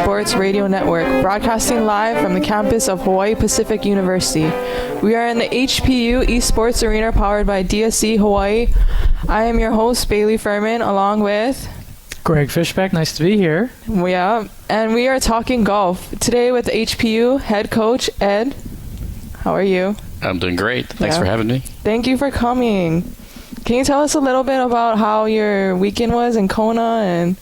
Sports Radio Network, broadcasting live from the campus of Hawaii Pacific University. We are in the HPU Esports Arena powered by DSC Hawaii. I am your host, Baylei Furman, along with Greg Fischbach. Nice to be here. Yeah, and we are talking golf today with HPU head coach Ed. How are you? I'm doing great. Thanks for having me. Thank you for coming. Can you tell us a little bit about how your weekend was in Kona and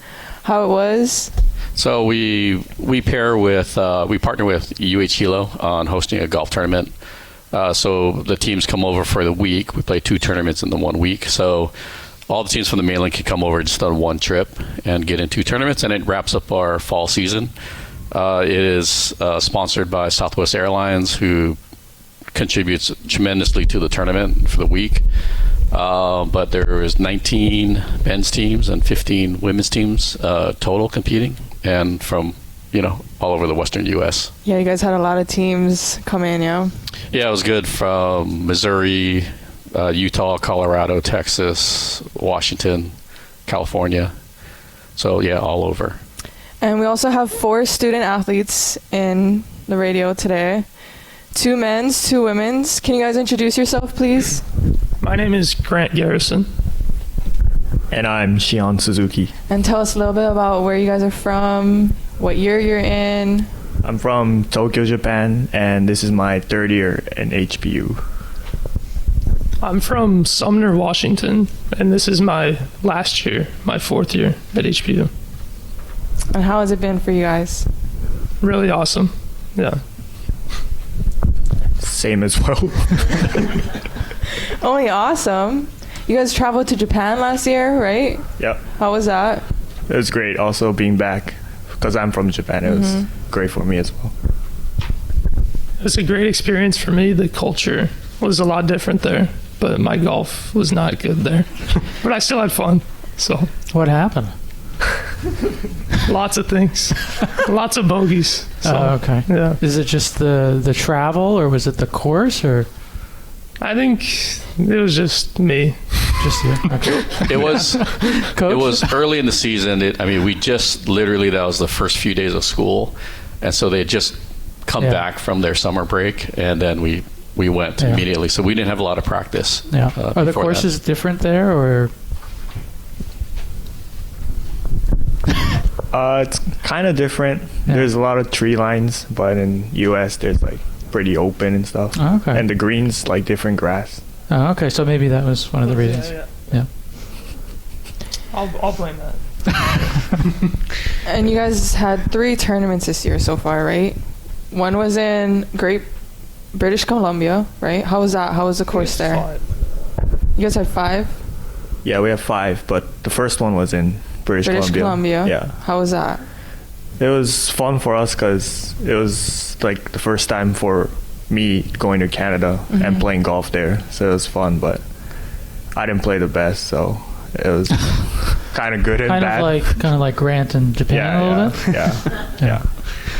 how it was? So we partner with UH Hilo on hosting a golf tournament. So the teams come over for the week. We play 2 tournaments in the 1 week. So all the teams from the mainland can come over just on one trip and get in 2 tournaments, and it wraps up our fall season. It is sponsored by Southwest Airlines, who contributes tremendously to the tournament for the week. But there is 19 men's teams and 15 women's teams total competing, and from all over the western U.S. Yeah, you guys had a lot of teams come in, yeah? Yeah, it was good from Missouri, Utah, Colorado, Texas, Washington, California. So, yeah, all over. And we also have 4 student athletes in the radio today. 2 men's, 2 women's. Can you guys introduce yourself, please? My name is Grant Garrison. And I'm Shion Suzuki. And tell us a little bit about where you guys are from, what year you're in. I'm from Tokyo, Japan, and this is my 3rd year in HPU. I'm from Sumner, Washington, and this is my last year, my 4th year at HPU. And how has it been for you guys? Really awesome. Yeah. Same as well. Only awesome. You guys traveled to Japan last year, right? Yep. How was that? It was great. Also being back, because I'm from Japan, it was great for me as well. It was a great experience for me. The culture was a lot different there, but my golf was not good there. But I still had fun. So What happened? lots of things. Lots of bogeys. So, okay. Yeah. Is it just the travel, or was it the course, or I think it was just me. just you? Okay. It was Coach? It was early in the season. We just literally, that was the first few days of school. And so they had just come back from their summer break, and then we went immediately. So we didn't have a lot of practice. Yeah. Are the before courses different there, or? It's kind of different. Yeah. There's a lot of tree lines, but in US there's like pretty open and stuff. Oh, okay. And the greens like different grass. Oh, okay. So maybe that was one of the reasons. Yeah. I'll blame that. And you guys had 3 tournaments this year so far, right? One was in Great British Columbia, right? How was that? How was the course there? 5. You guys had 5? Yeah, we have 5, but the first one was in British Columbia. Yeah. How was that? It was fun for us because it was like the first time for me going to Canada and playing golf there. So it was fun, but I didn't play the best, so it was kind of good and bad. Kind of like Grant in Japan a little bit? Yeah.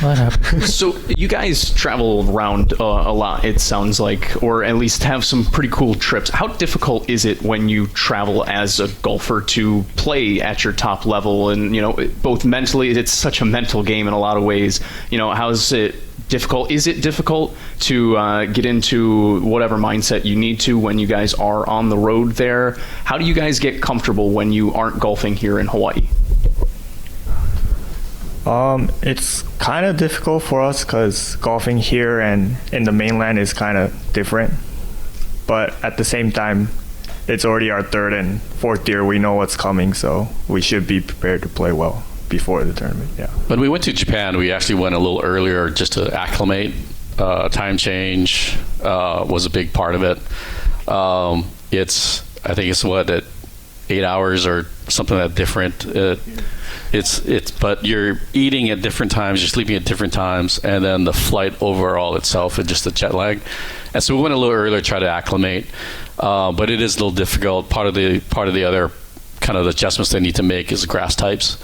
Well, that happened. So you guys travel around a lot, it sounds like, or at least have some pretty cool trips. How difficult is it when you travel as a golfer to play at your top level? And, both mentally, it's such a mental game in a lot of ways. How's it difficult? Is it difficult to get into whatever mindset you need to when you guys are on the road there? How do you guys get comfortable when you aren't golfing here in Hawaii? It's kind of difficult for us because golfing here and in the mainland is kind of different. But at the same time, it's already our 3rd and 4th year. We know what's coming, so we should be prepared to play well before the tournament. Yeah. When we went to Japan, we actually went a little earlier just to acclimate. Time change was a big part of it. I think it's at 8 hours or something that different. But you're eating at different times, you're sleeping at different times, and then the flight overall itself and just the jet lag. And so we went a little earlier to try to acclimate, but it is a little difficult. Part of the other kind of adjustments they need to make is grass types.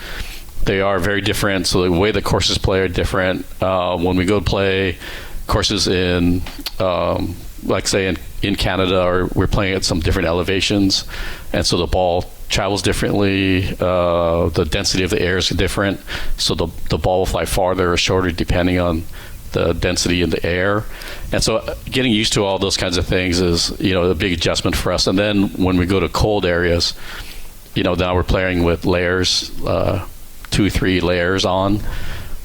They are very different, so the way the courses play are different. When we go play courses in, like say in Canada, or we're playing at some different elevations, and so the ball travels differently. The density of the air is different, so the ball will fly farther or shorter depending on the density in the air. And so getting used to all those kinds of things is, a big adjustment for us. And then when we go to cold areas, now we're playing with layers, 2-3 layers on.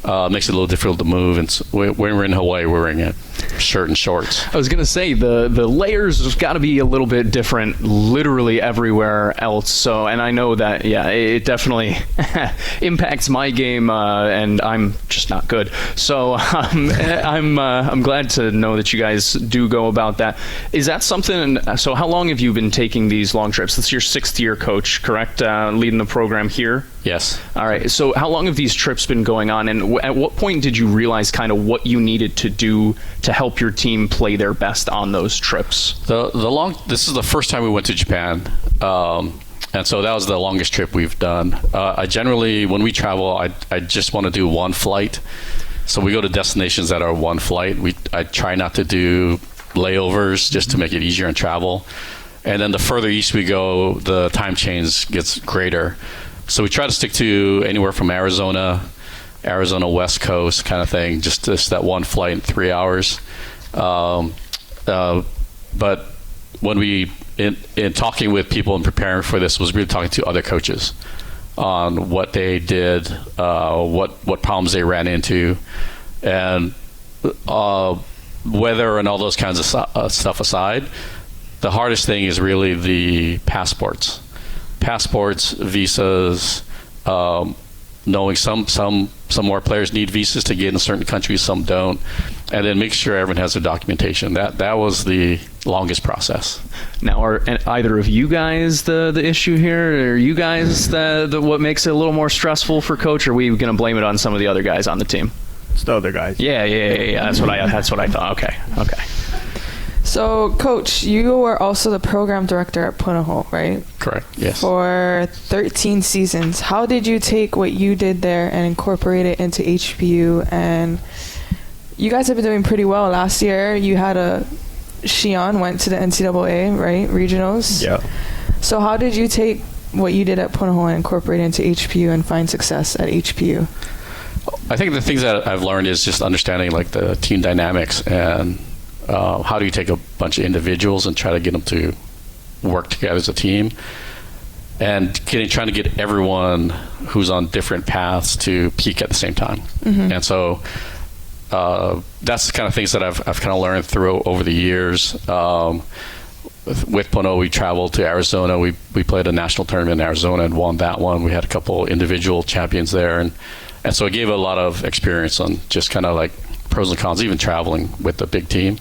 Makes it a little difficult to move. And so when we're in Hawaii, we're wearing a shirt and shorts. I was going to say the layers have got to be a little bit different literally everywhere else. So, and I know that, it definitely impacts my game, and I'm just not good. So I'm glad to know that you guys do go about that. Is that something, so how long have you been taking these long trips? This is your 6th year, Coach, correct? Leading the program here? Yes. All right. So how long have these trips been going on? And at what point did you realize kind of what you needed to do to help your team play their best on those trips? This is the first time we went to Japan. And so that was the longest trip we've done. I generally, when we travel, I just want to do one flight. So we go to destinations that are one flight. I try not to do layovers just to make it easier in travel. And then the further east we go, the time change gets greater. So we try to stick to anywhere from Arizona West Coast kind of thing, just that one flight in 3 hours. But when in talking with people and preparing for this, was really talking to other coaches on what they did, what problems they ran into, and weather and all those kinds of stuff aside, the hardest thing is really the passports, visas. Knowing some more players need visas to get in certain countries, some don't, and then make sure everyone has their documentation. That was the longest process. Now, are either of you guys the issue here? Are you guys the what makes it a little more stressful for Coach? Or are we going to blame it on some of the other guys on the team? It's the other guys. Yeah. That's what I thought. Okay. So, Coach, you were also the program director at Punahou, right? Correct, yes. For 13 seasons. How did you take what you did there and incorporate it into HPU? And you guys have been doing pretty well. Last year, you had Shion went to the NCAA, right? Regionals. Yeah. So how did you take what you did at Punahou and incorporate it into HPU and find success at HPU? I think the things that I've learned is just understanding like the team dynamics and how do you take a bunch of individuals and try to get them to work together as a team, and trying to get everyone who's on different paths to peak at the same time. Mm-hmm. And so that's the kind of things that I've kind of learned through over the years. With Punahou, we traveled to Arizona. We played a national tournament in Arizona and won that one. We had a couple individual champions there, and so it gave a lot of experience on just kind of like pros and cons, even traveling with the big team.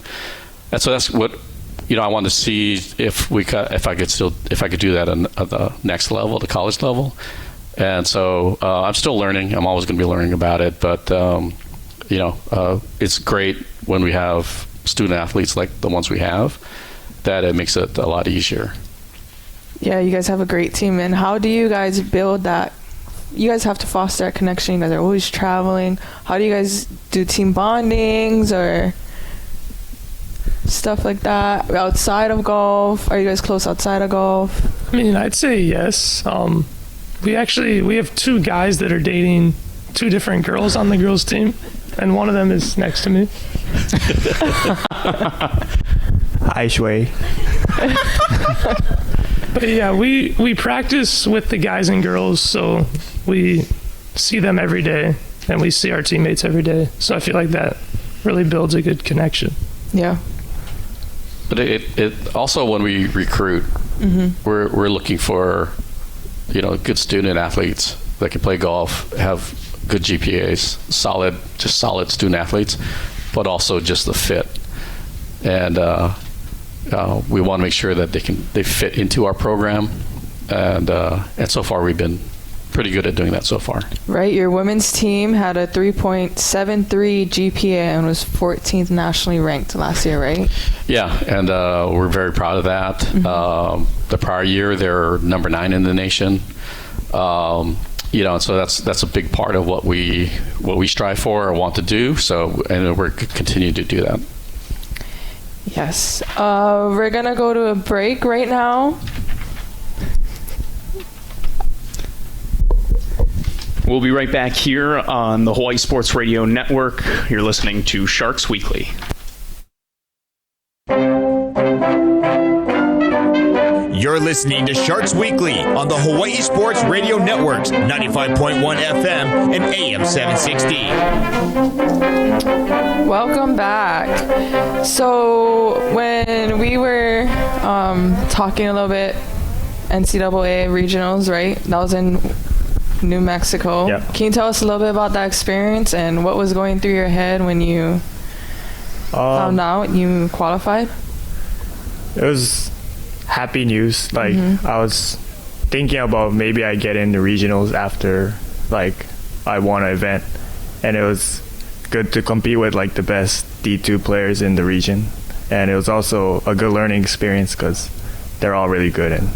And so that's what I wanted to see if I could do that at the next level, the college level. And so I'm still learning. I'm always going to be learning about it, but it's great when we have student athletes like the ones we have, that it makes it a lot easier. Yeah, you guys have a great team. And how do you guys build that? You guys have to foster that connection. You guys are always traveling. How do you guys do team bondings or stuff like that outside of golf? Are you guys close outside of golf? I mean, I'd say yes. We have 2 guys that are dating 2 different girls on the girls team, and one of them is next to me. Hi, Shui. But yeah, we practice with the guys and girls, so we see them every day, and we see our teammates every day. So I feel like that really builds a good connection. Yeah. But it also, when we recruit, mm-hmm. we're looking for good student athletes that can play golf, have good GPAs, solid student athletes, but also just the fit. And we want to make sure that they fit into our program, and so far we've been pretty good at doing that so far. Right, your women's team had a 3.73 GPA and was 14th nationally ranked last year, right? Yeah, and we're very proud of that. Mm-hmm. The prior year, they're number 9 in the nation. And so that's a big part of what we strive for or want to do. So, and we're continue to do that. Yes. We're gonna go to a break right now. We'll be right back here on the Hawaii Sports Radio Network. You're listening to Sharks Weekly. You're listening to Sharks Weekly on the Hawaii Sports Radio Network's 95.1 FM and AM 760. Welcome back. So when we were talking a little bit NCAA regionals, right? That was in New Mexico. Yeah. Can you tell us a little bit about that experience and what was going through your head when you found out you qualified? It was happy news. Like, I was thinking about maybe I get into regionals after, like, I won an event. And it was good to compete with, like, the best D2 players in the region. And it was also a good learning experience because they're all really good. And,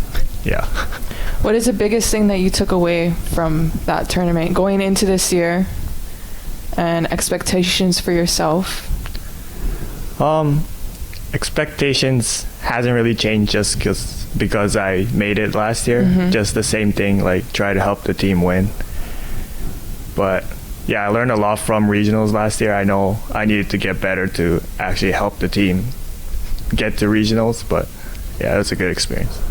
yeah. What is the biggest thing that you took away from that tournament going into this year and expectations for yourself? Expectations hasn't really changed just because I made it last year. Just the same thing, like try to help the team win. But yeah, I learned a lot from regionals last year. I know I needed to get better to actually help the team get to regionals, but yeah, it was a good experience.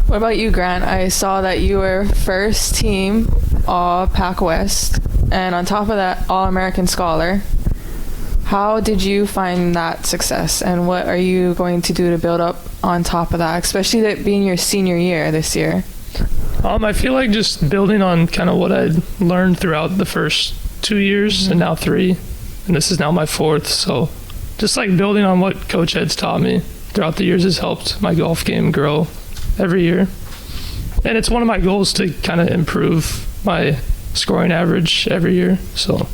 What about you, Grant? I saw that you were first team All Pac West, and on top of that, All American Scholar. How did you find that success, and what are you going to do to build up on top of that, especially that being your senior year this year? I feel like just building on kind of what I'd learned throughout the first 2 years and now 3, and this is now my 4th. So just like building on what Coach Ed's taught me throughout the years has helped my golf game grow every year. And it's one of my goals to kind of improve my scoring average every year. So,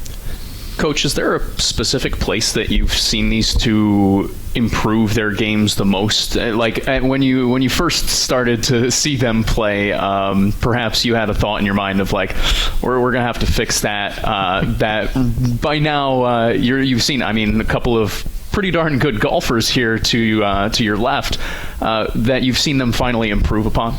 Coach, is there a specific place that you've seen these two improve their games the most? Like when you first started to see them play, perhaps you had a thought in your mind of like, we're gonna have to fix that. That by now you've seen. I mean, a couple of pretty darn good golfers here to your left that you've seen them finally improve upon.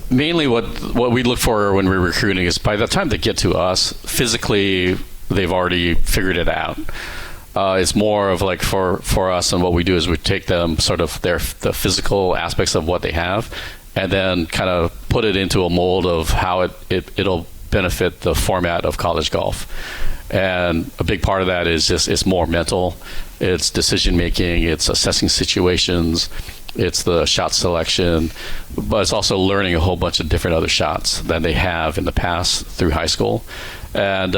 Mainly what we look for when we're recruiting is by the time they get to us, physically, they've already figured it out. It's more of like for us, and what we do is we take them sort of the physical aspects of what they have and then kind of put it into a mold of how it'll benefit the format of college golf. And a big part of that is just it's more mental. It's decision making. It's assessing situations. It's the shot selection, but it's also learning a whole bunch of different other shots than they have in the past through high school. And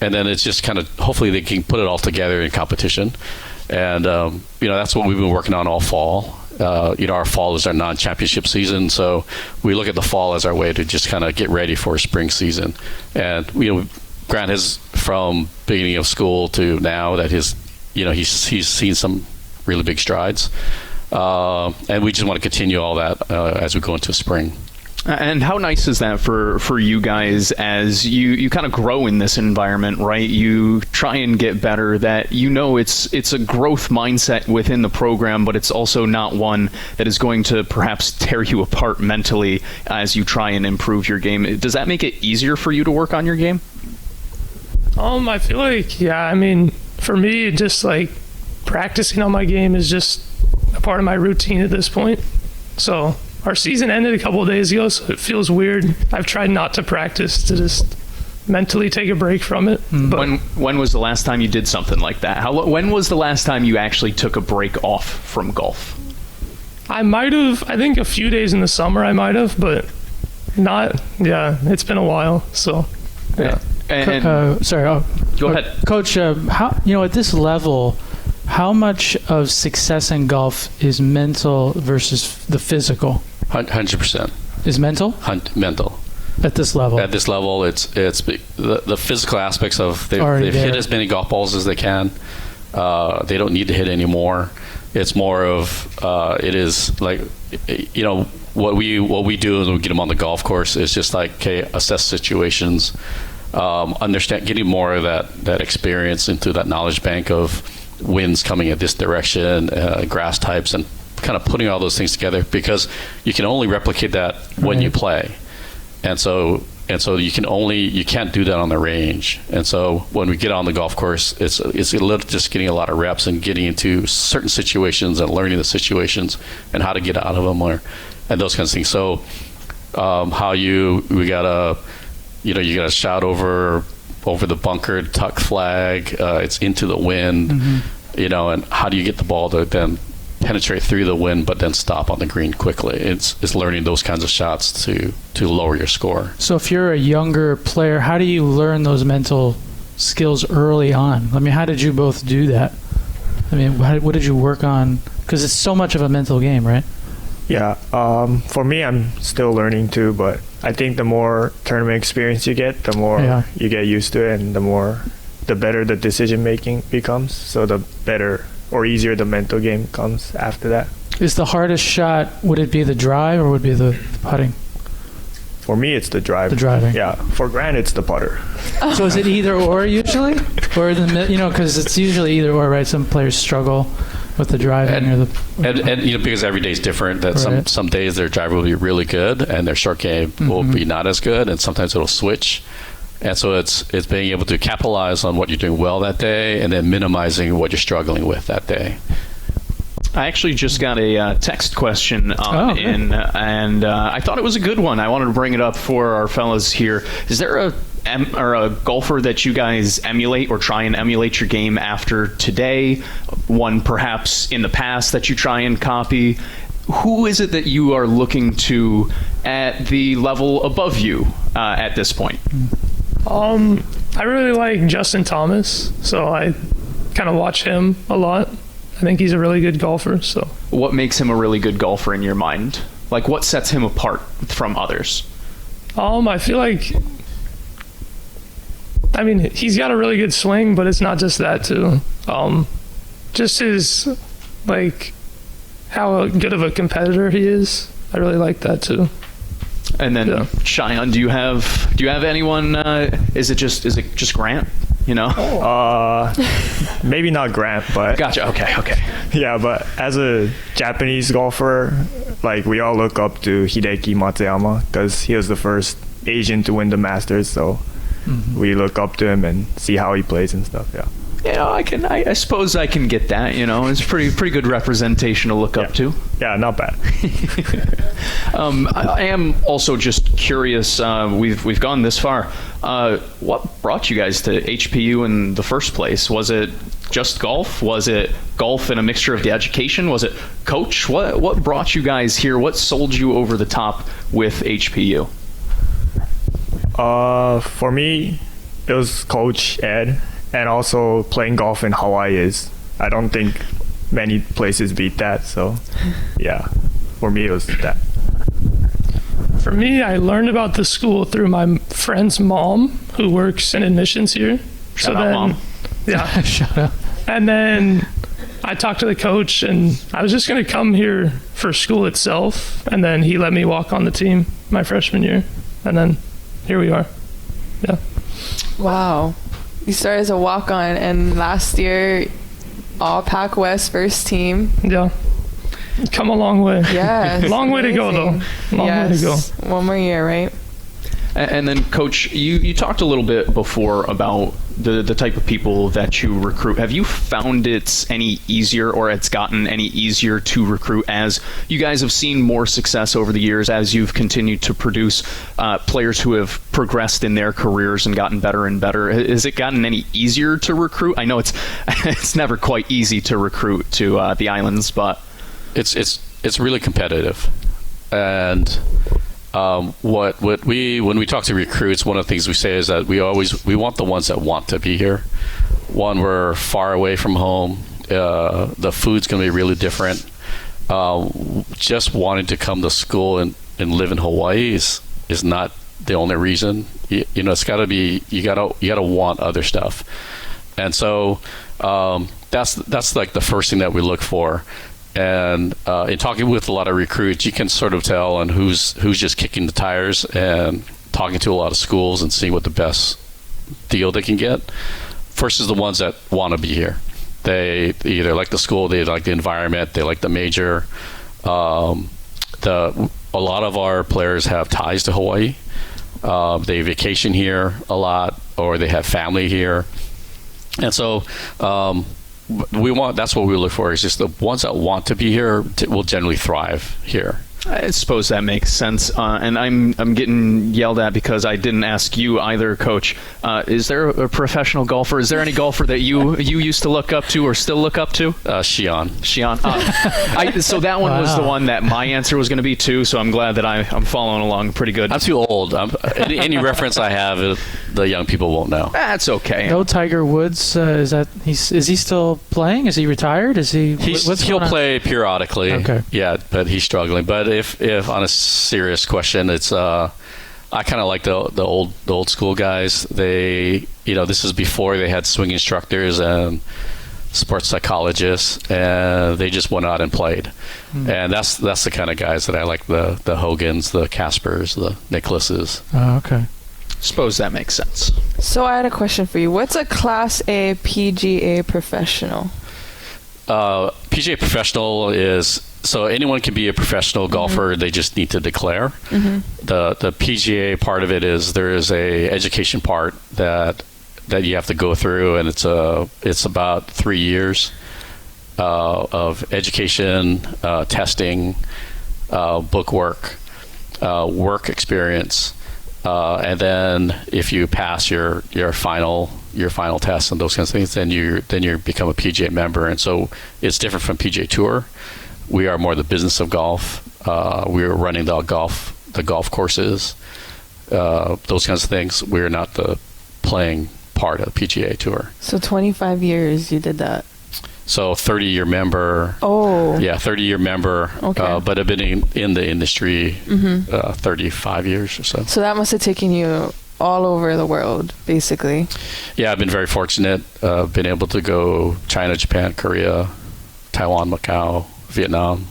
then it's just kind of hopefully they can put it all together in competition. And that's what we've been working on all fall. Our fall is our non-championship season, so we look at the fall as our way to just kind of get ready for a spring season. And Grant has, from beginning of school to now, that he's seen some really big strides. And we just want to continue all that as we go into spring. And how nice is that for you guys as you kind of grow in this environment, right? You try and get better, that it's a growth mindset within the program, but it's also not one that is going to perhaps tear you apart mentally as you try and improve your game. Does that make it easier for you to work on your game? I feel like, yeah, I mean, for me, just like practicing on my game is just a part of my routine at this point. So our season ended a couple of days ago, so it feels weird. I've tried not to practice, to just mentally take a break from it. But when was the last time you did something like that? When was the last time you actually took a break off from golf? I might have, I think a few days in the summer I might have, but not, yeah, it's been a while, so yeah. Go ahead. Coach, how at this level, how much of success in golf is mental versus the physical? 100%. Is mental? Mental. At this level? At this level, it's the physical aspects of they've hit as many golf balls as they can. They don't need to hit anymore. It's more of it is like what we do when we get them on the golf course is just like, okay, assess situations, understand, getting more of that experience into that knowledge bank of winds coming at this direction, grass types, and kind of putting all those things together, because you can only replicate that when you play. and so you can't do that on the range. And so when we get on the golf course, it's just getting a lot of reps and getting into certain situations and learning the situations and how to get out of them and those kinds of things. So you gotta shout over the bunker, tuck flag, it's into the wind, and how do you get the ball to then penetrate through the wind but then stop on the green quickly. It's learning those kinds of shots to lower your score. So if you're a younger player, how do you learn those mental skills early on? I mean, how did you both do that? I mean, what did you work on? Because it's so much of a mental game, right? Yeah, for me, I'm still learning too, but I think the more tournament experience you get, the more you get used to it, and the better the decision making becomes. So the better or easier the mental game comes after that. Is the hardest shot, would it be the drive or would it be the putting? For me, it's the drive. The driving. Yeah. For Grant, it's the putter. So is it either or usually? Or because it's usually either or, right? Some players struggle with the driving and because every day is different. That some days their driver will be really good and their short game will be not as good, and sometimes it'll switch. And so it's being able to capitalize on what you're doing well that day and then minimizing what you're struggling with that day. I actually just got a text question in, and I thought it was a good one. I wanted to bring it up for our fellas here. Is there a golfer that you guys emulate or try and emulate your game after today? One perhaps in the past that you try and copy? Who is it that you are looking to at the level above you at this point? I really like Justin Thomas, so I kind of watch him a lot. I think he's a really good golfer. So, what makes him a really good golfer in your mind? Like, what sets him apart from others? I feel like, he's got a really good swing, but it's not just that too. Just his, how good of a competitor he is. I really like that too. And then Shion, do you have anyone? Is it just Grant? Maybe not Grant, but gotcha. Okay. Yeah, but as a Japanese golfer, we all look up to Hideki Matsuyama because he was the first Asian to win the Masters. So we look up to him and see how he plays and stuff. Yeah. I suppose I can get that. It's pretty good representation to look up to. Yeah, not bad. I am also just curious. We've gone this far. What brought you guys to HPU in the first place? Was it just golf? Was it golf and a mixture of the education? Was it coach? What brought you guys here? What sold you over the top with HPU? For me, it was Coach Ed. And also playing golf in Hawaii I don't think many places beat that. So, yeah, for me it was that. For me, I learned about the school through my friend's mom, who works in admissions here. Shout out, Mom. Yeah. Shout out. And then I talked to the coach, and I was just going to come here for school itself. And then he let me walk on the team my freshman year. And then here we are. Yeah. Wow. You started as a walk-on, and last year, all Pac West first team. Yeah. Come a long way. Yeah. Long way to go, though. Long way to go. One more year, right? And then, Coach, you talked a little bit before about the type of people that you recruit. Have you found it's any easier, or it's gotten any easier to recruit as you guys have seen more success over the years, as you've continued to produce players who have progressed in their careers and gotten better and better? Has it gotten any easier to recruit? I know it's never quite easy to recruit to the islands, but it's really competitive. And when we talk to recruits, one of the things we say is that we want the ones that want to be here. One, we're far away from home. The food's going to be really different. Just wanting to come to school and live in Hawaii is not the only reason. It's got to be you gotta want other stuff. And so that's like the first thing that we look for. And in talking with a lot of recruits, you can sort of tell on who's just kicking the tires and talking to a lot of schools and seeing what the best deal they can get versus the ones that want to be here. They either like the school, they like the environment, they like the major. A lot of our players have ties to Hawaii. They vacation here a lot, or they have family here. And so that's what we look for, is just the ones that want to be here will generally thrive here. I suppose that makes sense. And I'm getting yelled at because I didn't ask you either, Coach. Is there a professional golfer? Is there any golfer that you used to look up to or still look up to? Shion. So that one was the one that my answer was going to be too. So I'm glad that I'm following along pretty good. I'm too old. Any reference I have, the young people won't know. That's okay. No Tiger Woods. Is he still playing? Is he retired? He'll play periodically. Okay. Yeah, but he's struggling. But if on a serious question, it's I kind of like the old school guys. They, this is before they had swing instructors and sports psychologists, and they just went out and played. And that's the kind of guys that I like, the Hogans, the Caspers, the Nicklases. Oh, okay. Suppose that makes sense. So I had a question for you. What's a Class A PGA professional? PGA professional is, so anyone can be a professional golfer. They just need to declare. The PGA part of it is there is a education part that you have to go through, and it's about 3 years of education, testing, book work, work experience, and then if you pass your final tests and those kinds of things, then you become a PGA member. And so it's different from PGA Tour. We are more the business of golf. We are running the golf courses, those kinds of things. We're not the playing part of PGA Tour. So 25 years you did that. So 30-year member. Oh. Yeah, 30-year member. Okay. But I've been in the industry 35 years or so. So that must have taken you all over the world, basically. Yeah, I've been very fortunate. Been able to go China, Japan, Korea, Taiwan, Macau, Vietnam,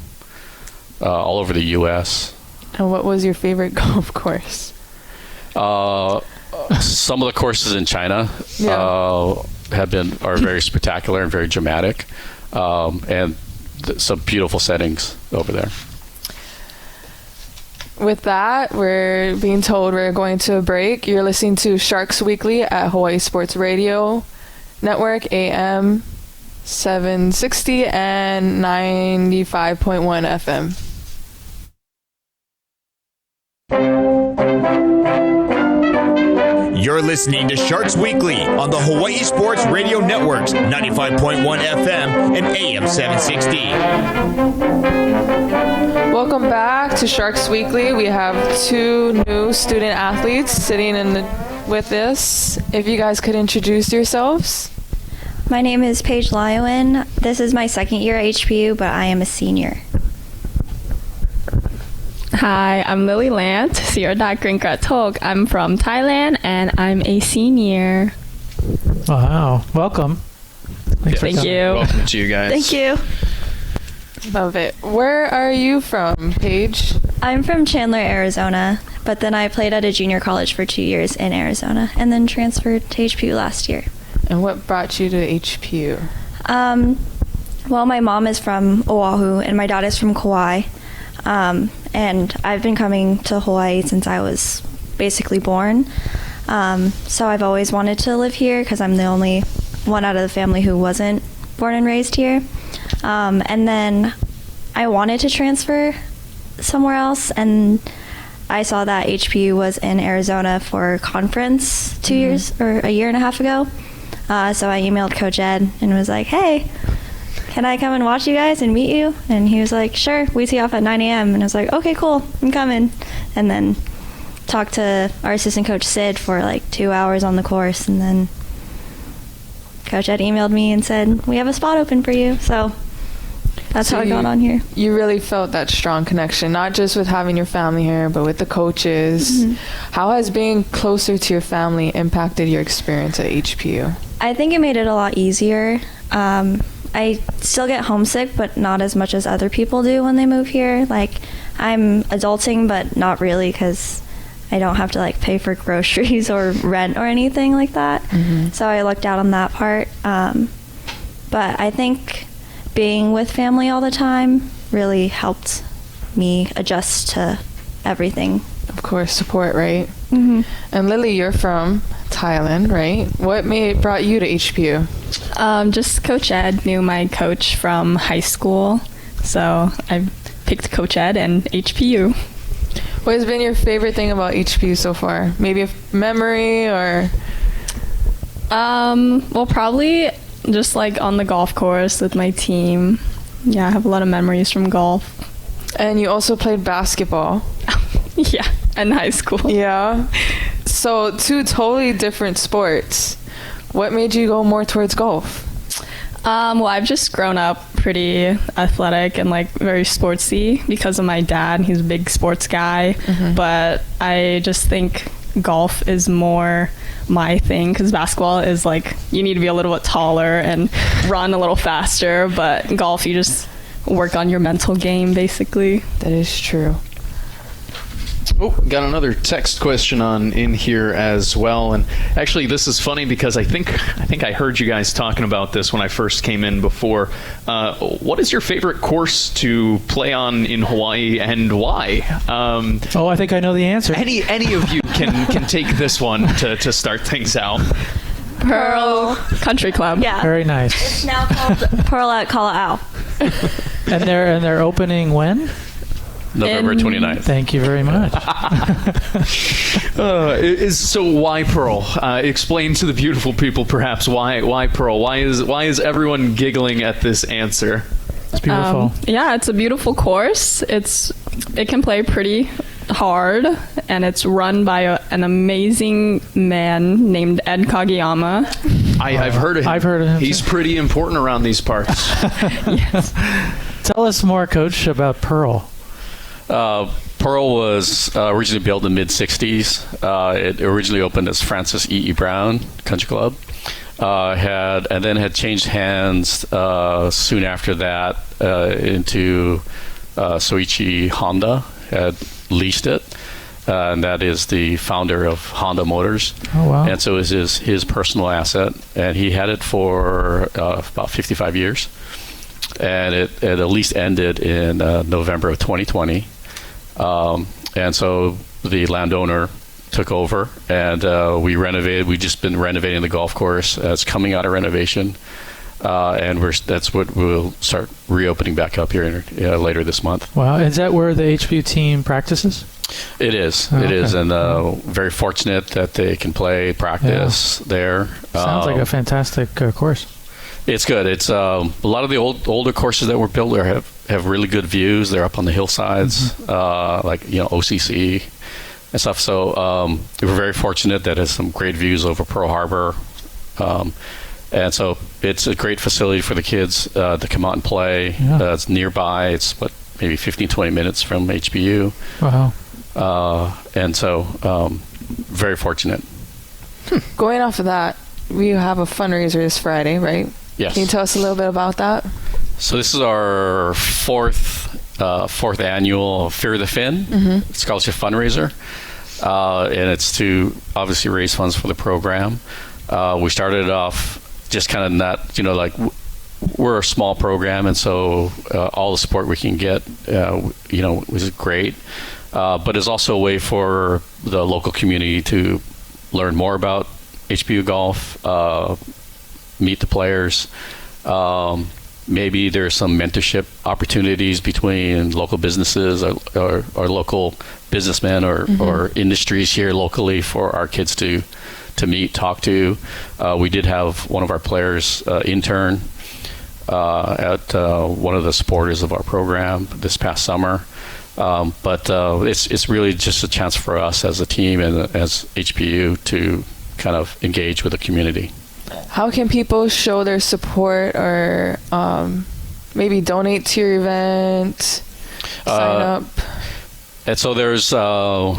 all over the U.S. And what was your favorite golf course? Some of the courses in China are very spectacular and very dramatic, and some beautiful settings over there. With that, we're being told we're going to a break. You're listening to Sharks Weekly at Hawaii Sports Radio Network, AM 760 and 95.1 FM. You're listening to Sharks Weekly on the Hawaii Sports Radio Networks, 95.1 FM and AM 760. Welcome back to Sharks Weekly. We have two new student athletes sitting with us. If you guys could introduce yourselves. My name is Paige Layaoen. This is my second year at HPU, but I am a senior. Hi, I'm Lily Landt. I'm from Thailand, and I'm a senior. Wow. Welcome. Thank you. Welcome to you guys. Thank you. Love it. Where are you from, Paige? I'm from Chandler, Arizona, but then I played at a junior college for 2 years in Arizona and then transferred to HPU last year. And what brought you to HPU? Well, my mom is from Oahu and my dad is from Kauai. And I've been coming to Hawaii since I was basically born. So I've always wanted to live here because I'm the only one out of the family who wasn't born and raised here. And then I wanted to transfer somewhere else, and I saw that HPU was in Arizona for a conference 2 years or a year and a half ago. So I emailed Coach Ed and was like, hey, can I come and watch you guys and meet you? And he was like, sure, we tee off at 9 a.m. And I was like, okay, cool, I'm coming. And then talked to our assistant coach, Sid, for like 2 hours on the course. And then Coach Ed emailed me and said, we have a spot open for you. So that's how I got on here. You really felt that strong connection, not just with having your family here, but with the coaches. How has being closer to your family impacted your experience at HPU? I think it made it a lot easier. I still get homesick, but not as much as other people do when they move here. Like, I'm adulting, but not really, because I don't have to like pay for groceries or rent or anything like that. So I lucked out on that part. But I think being with family all the time really helped me adjust to everything. Of course, support, right? And Lily, you're from Thailand, right? What brought you to HPU? Just Coach Ed knew my coach from high school, so I picked Coach Ed and HPU. What has been your favorite thing about HPU so far? Maybe a memory or? Well, probably just like on the golf course with my team. Yeah, I have a lot of memories from golf. And you also played basketball. Yeah, in high school. Yeah. So 2 totally different sports. What made you go more towards golf? Well, I've just grown up pretty athletic and like very sportsy because of my dad. He's a big sports guy. But I just think golf is more my thing because basketball is like you need to be a little bit taller and run a little faster. But golf, you just work on your mental game, basically. That is true. Oh, got another text question on in here as well. And actually, this is funny because I think I heard you guys talking about this when I first came in before. What is your favorite course to play on in Hawaii and why? I think I know the answer. Any of you can take this one to start things out. Pearl Country Club. Yeah. Very nice. It's now called Pearl at Kala'au. And they're opening when? November 29th. Thank you very much. So why Pearl? Explain to the beautiful people, perhaps, why Pearl? Why is everyone giggling at this answer? It's beautiful. Yeah, it's a beautiful course. It can play pretty hard, and it's run by an amazing man named Ed Kageyama. I've heard of him. I've heard of him. He's pretty important around these parts. Yes. Tell us more, Coach, about Pearl. Pearl was originally built in the mid-'60s. It originally opened as Francis E. Brown Country Club. Had changed hands soon after that into Soichi Honda had leased it. And that is the founder of Honda Motors. Oh, wow. And so it was his personal asset. And he had it for about 55 years. And it at least ended in November of 2020. And so the landowner took over, and we renovated. We've just been renovating the golf course. It's coming out of renovation, and that's what we'll start reopening back up here later this month. Wow. Is that where the HPU team practices? It is. Oh, it is, okay. and very fortunate that they can practice there. Sounds like a fantastic course. It's good. It's a lot of the older courses that were built there have really good views. They're up on the hillsides, like OCC and stuff. So we're very fortunate that it has some great views over Pearl Harbor, and so it's a great facility for the kids to come out and play. Yeah. It's nearby. It's maybe 15-20 minutes from HBU. Wow. And so very fortunate. Going off of that, we have a fundraiser this Friday, right? Yes. Can you tell us a little bit about that? So this is our fourth annual Fear the Fin scholarship fundraiser, and it's to obviously raise funds for the program. We started off just kind of not, we're a small program, and so all the support we can get, was great. But it's also a way for the local community to learn more about HPU golf, meet the players. Maybe there's some mentorship opportunities between local businesses or local businessmen or industries here locally for our kids to meet, talk to. We did have one of our players intern at one of the supporters of our program this past summer. But it's really just a chance for us as a team and as HPU to kind of engage with the community. How can people show their support or maybe donate to your event, sign up? And so there's there's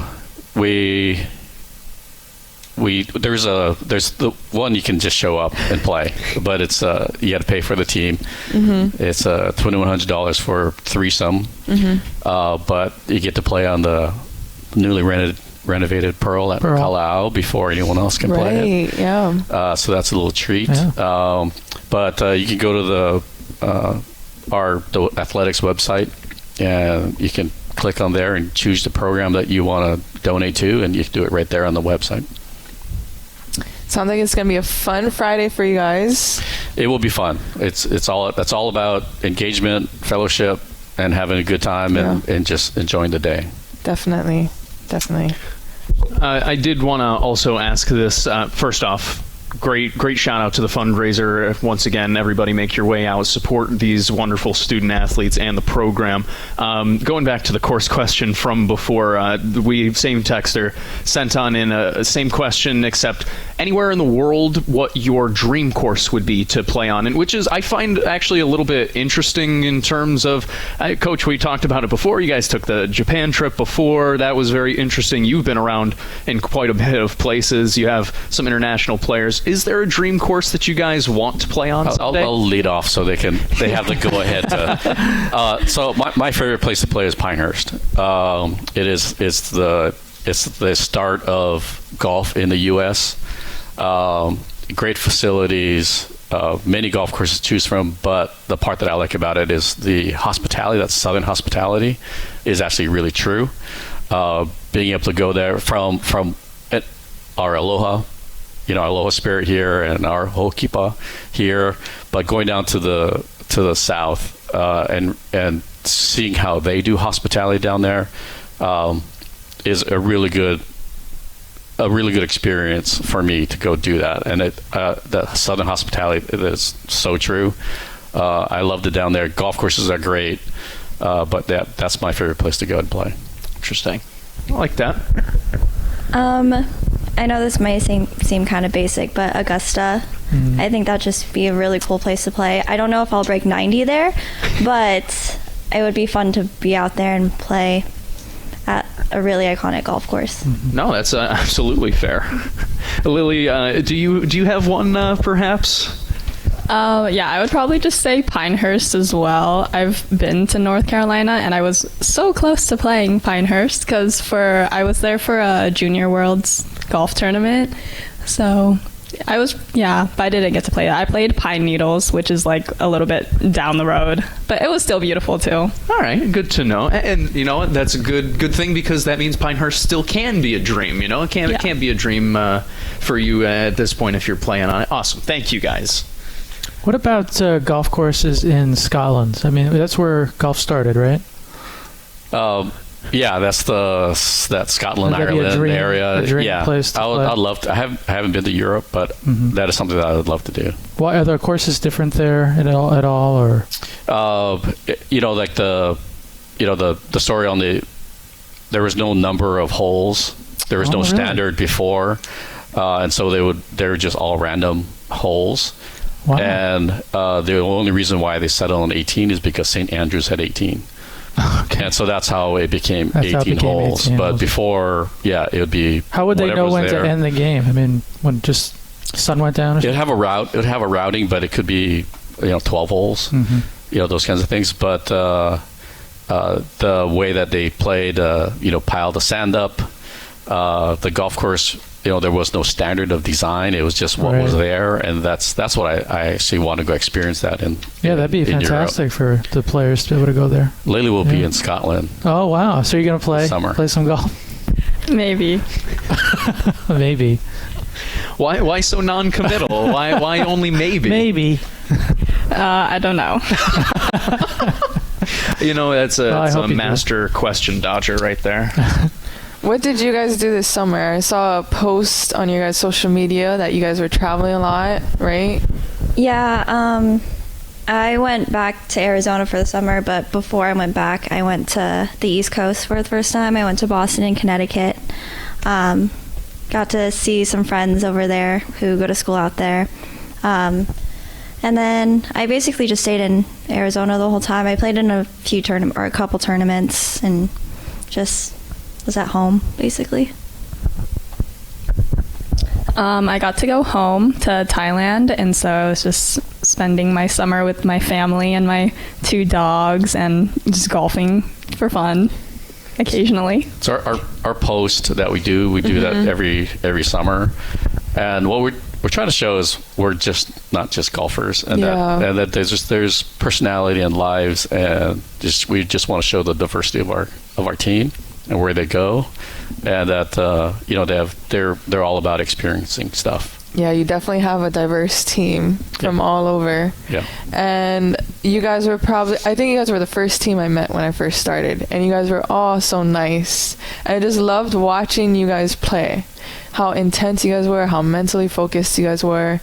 the one you can just show up and play, but it's you had to pay for the team. It's $2,100 for threesome, but you get to play on the newly renovated Pearl at Kala'au before anyone else can play it. Yeah. So that's a little treat. Yeah. But you can go to the athletics website, and you can click on there and choose the program that you want to donate to, and you can do it right there on the website. Sounds like it's going to be a fun Friday for you guys. It will be fun. That's all about engagement, fellowship, and having a good time and just enjoying the day. Definitely. I did want to also ask this. First off, great shout out to the fundraiser. Once again, everybody make your way out, support these wonderful student athletes and the program. Going back to the course question from before, same texter sent on in a same question, except anywhere in the world what your dream course would be to play on, and which is, I find, actually a little bit interesting in terms of, Coach, we talked about it before. You guys took the Japan trip before. That was very interesting. You've been around in quite a bit of places. You have some international players. Is there a dream course that you guys want to play on someday? I'll lead off so they have the go ahead. So my favorite place to play is Pinehurst. It's the start of golf in the U.S. Great facilities, many golf courses to choose from, but the part that I like about it is the hospitality. That Southern hospitality is actually really true. Being able to go there from our aloha, our aloha spirit here and our hokipa here, but going down to the south and seeing how they do hospitality down there is a really good experience for me to go do that. And the Southern hospitality is so true. I loved it down there. Golf courses are great, but that's my favorite place to go and play. Interesting. I like that. I know this may seem kind of basic, but Augusta, I think that'd just be a really cool place to play. I don't know if I'll break 90 there, but it would be fun to be out there and play at a really iconic golf course. No, that's absolutely fair. Lily, do you have one perhaps? Yeah, I would probably just say Pinehurst as well. I've been to North Carolina, and I was so close to playing Pinehurst because I was there for a Junior Worlds golf tournament. So but I didn't get to play that. I played Pine Needles, which is like a little bit down the road, but it was still beautiful too. All right, good to know. And that's a good thing, because that means Pinehurst still can be a dream. It can't be a dream for you at this point if you're playing on it. Awesome. Thank you, guys. What about golf courses in Scotland? I mean, that's where golf started, right? Yeah, that's that Scotland, Ireland area. A dream place to play. I'd love to. I haven't been to Europe, but that is something that I would love to do. Why are the courses different there at all, or? Like the story on there was no number of holes. There was no standard before, and so they were just all random holes. Wow. And the only reason why they settled on 18 is because St. Andrews had 18. Okay. And so that's how it became 18 holes. But before, it would be. How would they know when to end the game? I mean, when just sun went down? It'd have a route. It would have a routing, but it could be 12 holes. Those kinds of things. But the way that they played, pile the sand up, the golf course. There was no standard of design. It was just what was there, and that's what I actually want to go experience that in. Yeah, that'd be fantastic for the players to be able to go there. Laylee will be in Scotland. Oh wow! So you're gonna play some golf? Maybe. Maybe. Why so non-committal? why only maybe? Maybe. I don't know. That's a master question dodger right there. What did you guys do this summer? I saw a post on your guys' social media that you guys were traveling a lot, right? Yeah, I went back to Arizona for the summer, but before I went back, I went to the East Coast for the first time. I went to Boston and Connecticut. Got to see some friends over there who go to school out there. And then I basically just stayed in Arizona the whole time. I played in a couple tournaments and just was at home, basically. I got to go home to Thailand, and so I was just spending my summer with my family and my 2 dogs and just golfing for fun occasionally. So our post that we do that every summer, and what we're trying to show is we're just not just golfers, and that there's personality and lives, and we just want to show the diversity of our of our team and where they go, and that they're all about experiencing stuff. Yeah, you definitely have a diverse team from all over. Yeah. And you guys were I think you guys were the first team I met when I first started. And you guys were all so nice. I just loved watching you guys play. How intense you guys were, how mentally focused you guys were.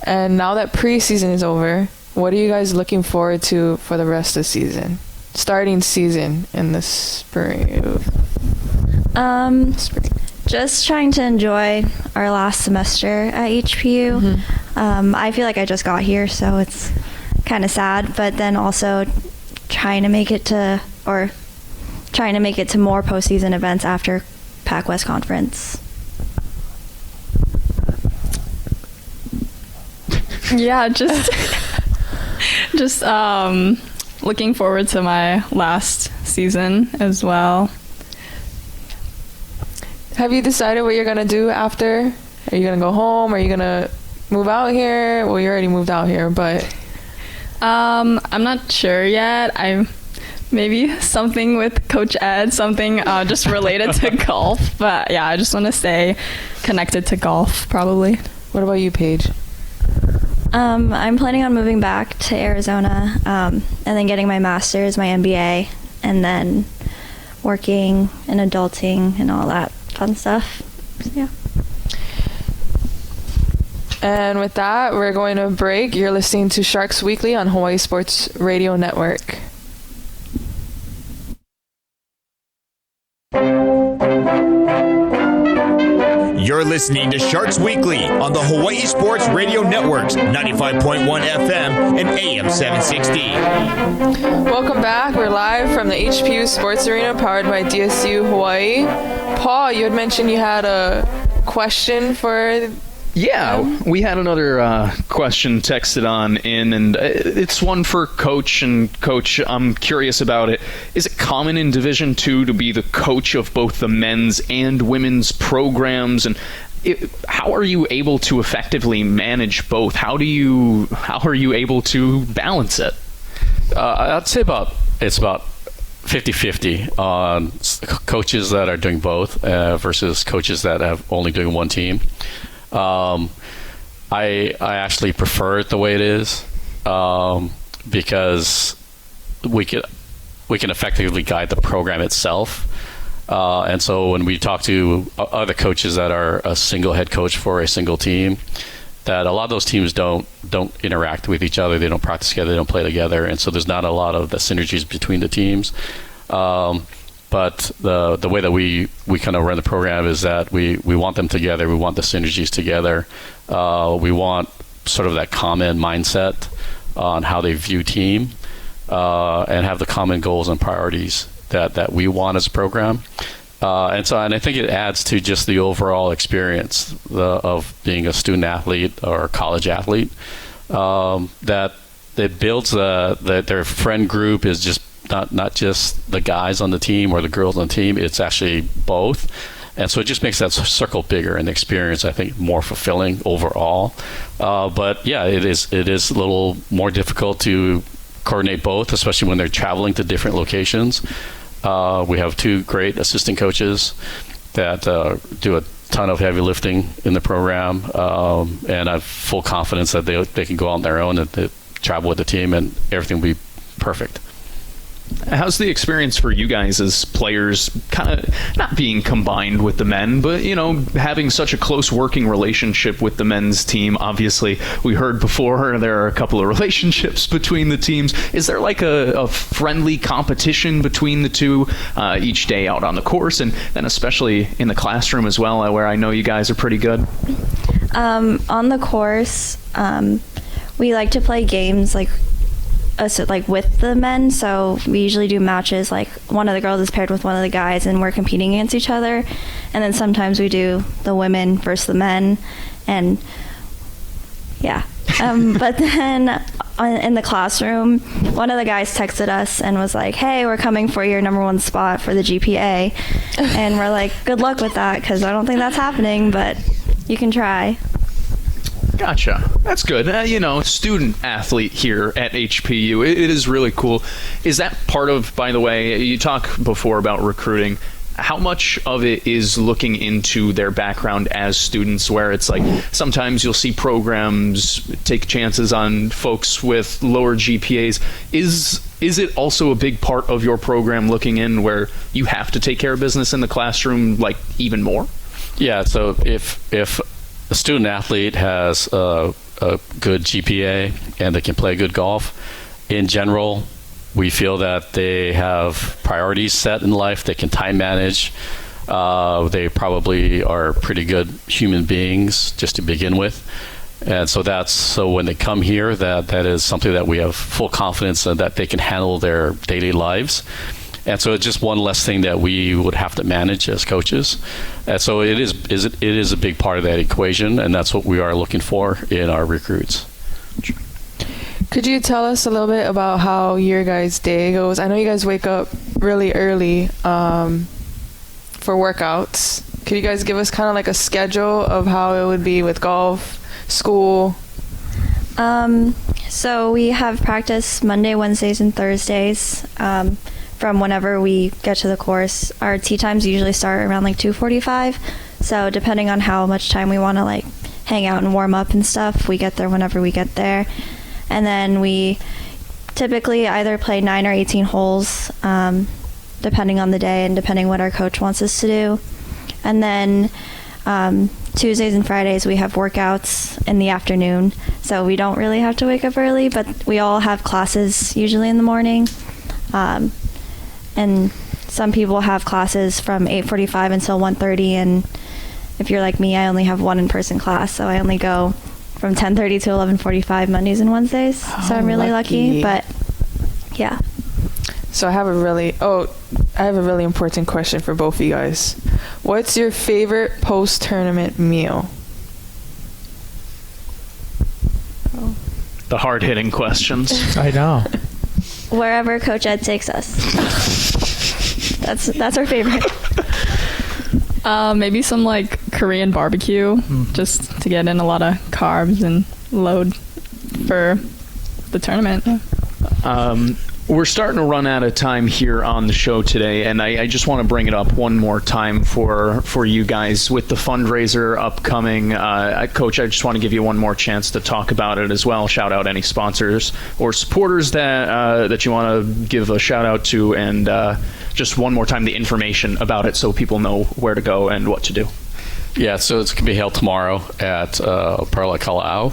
And now that preseason is over, what are you guys looking forward to for the rest of the season? Starting season in the spring. Just trying to enjoy our last semester at HPU. Mm-hmm. I feel like I just got here, so it's kind of sad, but then also trying to make it to more postseason events after Pac West Conference. Yeah, just looking forward to my last season as well. Have you decided what you're going to do after? Are you going to go home? Are you going to move out here? Well, you already moved out here, but... I'm not sure yet. Maybe something with Coach Ed, something just related to golf. But yeah, I just want to stay connected to golf, probably. What about you, Paige? I'm planning on moving back to Arizona and then getting my master's, my MBA, and then working and adulting and all that fun stuff. So, yeah. And with that, we're going to break. You're listening to Sharks Weekly on Hawaii Sports Radio Network. You're listening to Sharks Weekly on the Hawaii Sports Radio Networks, 95.1 FM and AM 760. Welcome back. We're live from the HPU Sports Arena powered by DSU Hawaii. Paul, you had mentioned you had a question for... Yeah, we had another question texted on in, and it's one for Coach. And Coach, I'm curious about it. Is it common in Division II to be the coach of both the men's and women's programs? And how are you able to effectively manage both? How are you able to balance it? I'd say it's about 50-50 on coaches that are doing both versus coaches that have only doing one team. I actually prefer it the way it is because we can effectively guide the program itself. And so when we talk to other coaches that are a single head coach for a single team, that a lot of those teams don't interact with each other. They don't practice together. They don't play together. And so there's not a lot of the synergies between the teams. But the way that we kind of run the program is that we want them together. We want the synergies together. We want sort of that common mindset on how they view team and have the common goals and priorities that we want as a program. And I think it adds to just the overall experience of being a student athlete or a college athlete. That it builds their friend group is just not just the guys on the team or the girls on the team. It's actually both. And so it just makes that circle bigger and the experience, I think, more fulfilling overall. But yeah, it is a little more difficult to coordinate both, especially when they're traveling to different locations. We have two great assistant coaches that do a ton of heavy lifting in the program, and I have full confidence that they can go on their own and they travel with the team and everything will be perfect. How's the experience for you guys as players, kind of not being combined with the men, but, having such a close working relationship with the men's team? Obviously, we heard before there are a couple of relationships between the teams. Is there like a friendly competition between the two each day out on the course, and then especially in the classroom as well, where I know you guys are pretty good? On the course, we like to play games like with the men, so we usually do matches like one of the girls is paired with one of the guys and we're competing against each other, and then sometimes we do the women versus the men, and yeah. But then in the classroom, one of the guys texted us and was like, hey, we're coming for your number one spot for the GPA, and we're like, good luck with that, because I don't think that's happening, but you can try. Gotcha. That's good. Student athlete here at HPU. It is really cool. Is that part of, by the way, you talked before about recruiting. How much of it is looking into their background as students, where it's like sometimes you'll see programs take chances on folks with lower GPAs? Is it also a big part of your program looking in where you have to take care of business in the classroom, like even more? Yeah, so if a student athlete has a good GPA and they can play good golf, in general, we feel that they have priorities set in life. They can time manage. They probably are pretty good human beings just to begin with. And so when they come here, that is something that we have full confidence in, that they can handle their daily lives. And so it's just one less thing that we would have to manage as coaches. And so it is a big part of that equation, and that's what we are looking for in our recruits. Could you tell us a little bit about how your guys' day goes? I know you guys wake up really early for workouts. Could you guys give us kind of like a schedule of how it would be with golf, school? So we have practice Monday, Wednesdays, and Thursdays. From whenever we get to the course, our tee times usually start around like 2:45. So depending on how much time we want to like hang out and warm up and stuff, we get there whenever we get there. And then we typically either play 9 or 18 holes, depending on the day and depending what our coach wants us to do. And then Tuesdays and Fridays we have workouts in the afternoon, so we don't really have to wake up early, but we all have classes usually in the morning. And some people have classes from 8:45 until 1:30, and if you're like me, I only have one in-person class, so I only go from 10:30 to 11:45 Mondays and Wednesdays. So I'm really lucky, but yeah. So I have a really important question for both of you guys. What's your favorite post-tournament meal? The hard-hitting questions. I know. Wherever Coach Ed takes us. That's our favorite. Maybe some like Korean barbecue, just to get in a lot of carbs and load for the tournament. We're starting to run out of time here on the show today, and I just want to bring it up one more time for you guys with the fundraiser upcoming. Coach, I just want to give you one more chance to talk about it as well. Shout out any sponsors or supporters that you want to give a shout out to, and just one more time the information about it so people know where to go and what to do. Yeah, so it's going to be held tomorrow at Perla Kala'au.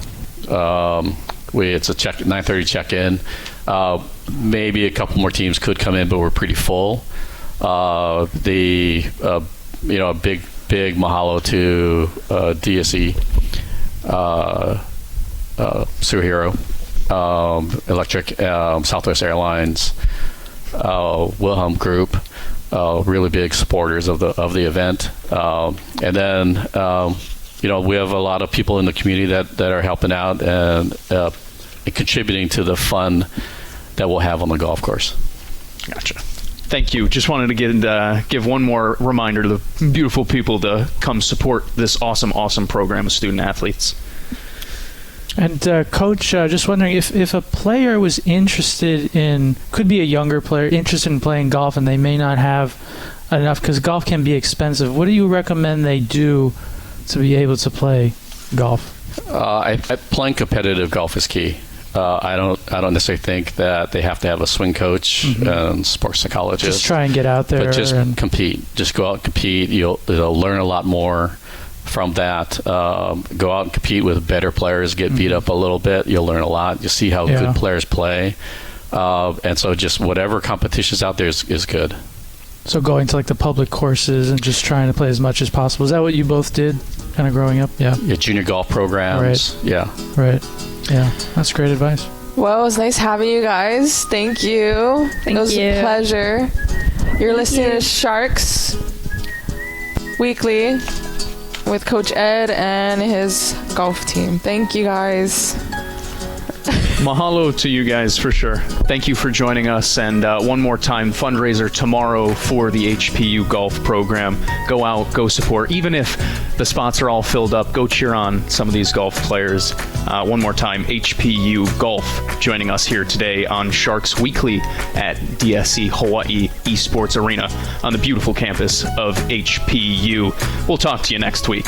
It's a 9:30 check-in. Maybe a couple more teams could come in, but we're pretty full. A big mahalo to DSE, Suhiro, Electric, Southwest Airlines, Wilhelm Group, really big supporters of the event. And then we have a lot of people in the community that are helping out and contributing to the fun that we'll have on the golf course. Gotcha. Thank you. Just wanted to give one more reminder to the beautiful people to come support this awesome program of student athletes. And Coach, just wondering if a player was could be a younger player interested in playing golf and they may not have enough, because golf can be expensive. What do you recommend they do to be able to play golf? Playing competitive golf is key. I don't necessarily think that they have to have a swing coach and sports psychologist. Just try and get out there. But just compete. Just go out and compete. You'll learn a lot more from that. Go out and compete with better players. Get beat up a little bit. You'll learn a lot. You'll see how good players play. And so just whatever competition's out there is good. So going to like the public courses and just trying to play as much as possible. Is that what you both did kind of growing up? Yeah. Your junior golf programs. Right. Yeah. Right. Yeah. That's great advice. Well, it was nice having you guys. Thank you. It was a pleasure. You're listening to Sharks Weekly with Coach Ed and his golf team. Thank you guys. Mahalo to you guys for sure. Thank you for joining us. And one more time, fundraiser tomorrow for the HPU golf program. Go out, go support. Even if the spots are all filled up, go cheer on some of these golf players. One more time, HPU Golf joining us here today on Sharks Weekly at DSC Hawaii Esports Arena on the beautiful campus of HPU. We'll talk to you next week.